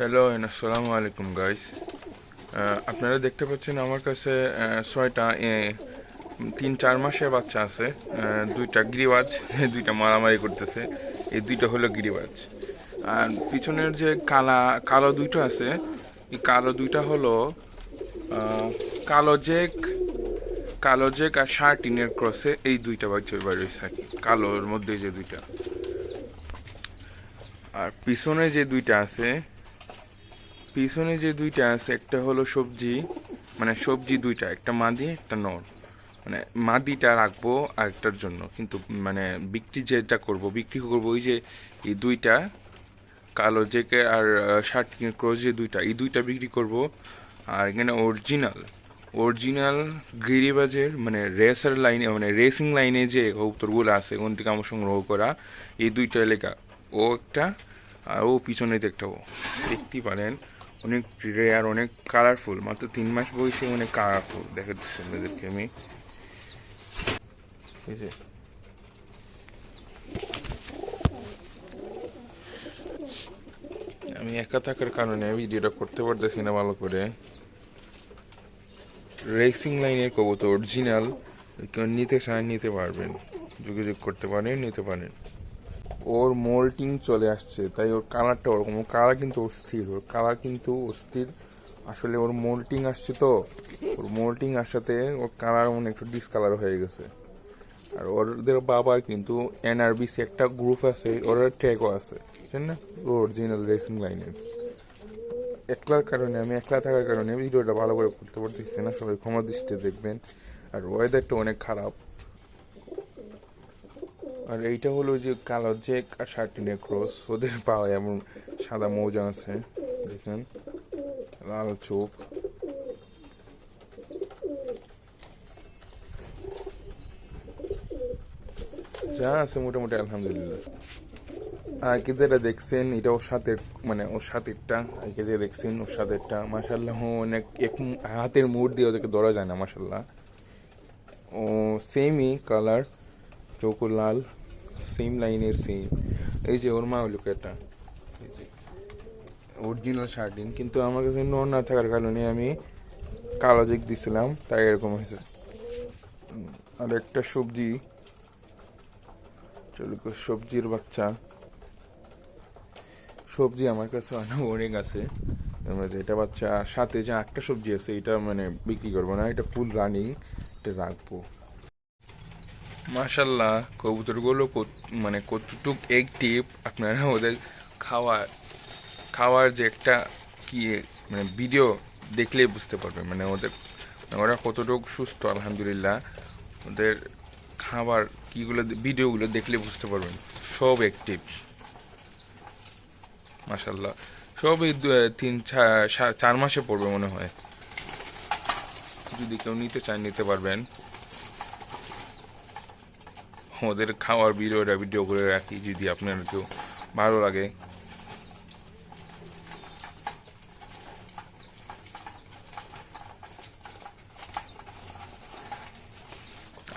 Hello আসসালামু আলাইকুম guys. আপনারা দেখতে পাচ্ছেন আমার কাছে 6টা 3-4 মাসের বাচ্চা আছে। দুইটা গিরিবাজ দুইটা মারামারি করতেছে। এই দুইটা হলো গিরিবাজ। আর পিছনের যে কালো দুইটা আছে, এই কালো দুইটা হলো কালো জেক আর শার্টিনের ক্রসে এই দুইটা বাচ্চা বাড়ি থাকে, কালোর মধ্যে যে দুইটা। আর পিছনে যে দুইটা আছে একটা হলো সবজি, মানে সবজি দুইটা, একটা মাদি একটা নর। মানে মাদিটা রাখবো আরেকটার জন্য, কিন্তু মানে বিক্রি করবো ওই যে এই দুইটা কালো জেকে আর শার্টিনের ক্রস যে দুইটা, এই দুইটা বিক্রি করব। আর এখানে অরিজিনাল গিরিবাজের মানে রেসার লাইনে, মানে রেসিং লাইনে যে কবুতরগুলো আছে ওখান থেকে আমার সংগ্রহ করা এই দুইটা এলাকা, ও একটা আর ও পিছনে একটা, ও দেখতেই পারেন অনেক রেয়ার, অনেক কালারফুল, মাত্র 3 মাস বয়সে অনেক কালারফুল দেখা দিচ্ছি আপনাদেরকে আমি। আমি একা থাকার কারণে ভিডিওটা করতে পারতেছি না ভালো করে। রেসিং লাইনের কবুতর অরিজিনাল, কেউ নিতে চায় নিতে পারবেন, যোগাযোগ করতে পারেন, নিতে পারেন। ওর মোল্টিং চলে আসছে, তাই ওর কালারটা ওরকম, ওর কালার কিন্তু অস্থির, আসলে ওর মোল্টিং আসছে, তো ওর মোল্টিং আসাতে ওর কালার মনে একটু ডিসকালার হয়ে গেছে। আর ওদের বাবার কিন্তু এনআরবিসি একটা গ্রুপ আছে, ওর ট্যাগও আছে, বুঝছেন না, অরিজিনাল রেসিং লাইনের। আমি একলা থাকার কারণে ভিডিওটা ভালো করে করতে পারতেছি না, সবাই ক্ষমা দৃষ্টিতে দেখবেন। আর ওয়েদারটা অনেক খারাপ। আর এইটা হলো যে কালো জেক আর শার্টিনের ক্রস, ওদের পাওয়া এমন সাদা মৌজা আছে, দেখেন লাল চোখ। যা আছে মোটামুটি আলহামদুলিল্লাহ। আগে যেটা দেখছেন এটা ওর সাথে, মানে ওর সাথেরটা, আগে যে দেখছেন ওর সাথেরটা, মাসাল্লাহ অনেক এক হাতের মুড় দিয়ে ওদেরকে ধরা যায় না, মাসাল্লাহ। ও সেমই কালার, চোখও লাল, সেম লাইনের সেম। এই যে ওর মা হলো এটা, এই যে অরিজিনাল শার্টিন, কিন্তু আমার কাছে নর না থাকার কারণে আমি কালো জেক দিছিলাম, তাই এরকম হয়েছে। আর একটা সবজির বাচ্চা, সবজি আমার কাছে অনেক আছে। এটা বাচ্চা, সাথে যে একটা সবজি আছে এটা মানে বিক্রি করবো না, এটা ফুল রানিং, এটা রাখবো। মাশাল্লাহ কবুতরগুলো মানে কতটুক অ্যাক্টিভ, আপনারা ওদের খাওয়ার যে একটা কি মানে ভিডিও দেখলেই বুঝতে পারবেন, মানে ওরা কতটুক সুস্থ আলহামদুলিল্লাহ। ওদের খাবার ভিডিওগুলো দেখলে বুঝতে পারবেন, সব অ্যাক্টিভ মাশাল্লাহ। সব এই 3-4 মাসে পড়বে মনে হয়। যদি কেউ নিতে চান নিতে পারবেন। ওদের খাওয়ার ভিডিও করে রাখি, যদি আপনার কেউ ভালো লাগে।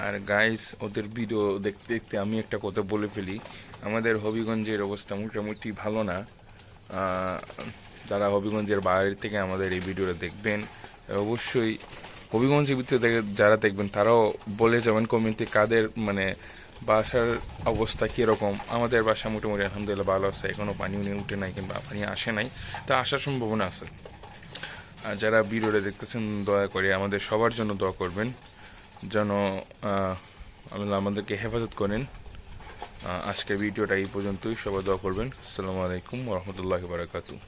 আর গাইস, ওদের ভিডিও দেখতে দেখতে আমি একটা কথা বলে ফেলি, আমাদের হবিগঞ্জের অবস্থা মোটামুটি ভালো না। যারা হবিগঞ্জের বাইরে থেকে আমাদের এই ভিডিওটা দেখবেন, অবশ্যই হবিগঞ্জের ভিতরে যারা দেখবেন তারাও বলে যাবেন কমেন্টে কাদের মানে বাসার অবস্থা কীরকম। আমাদের বাসা মোটামুটি আলহামদুলিল্লাহ ভালো আছে, এখনও পানি উঠে নাই কিংবা পানি আসে নাই, তা আসার সম্ভাবনা আছে। আর যারা ভিডিওটা দেখতেছেন দয়া করে আমাদের সবার জন্য দোয়া করবেন, যেন আল্লাহ আমাদেরকে হেফাজত করেন। আজকের ভিডিওটা এই পর্যন্তই, সবাই দোয়া করবেন। আসসালামু আলাইকুম ওয়া রাহমাতুল্লাহি ওয়া বারাকাতুহু।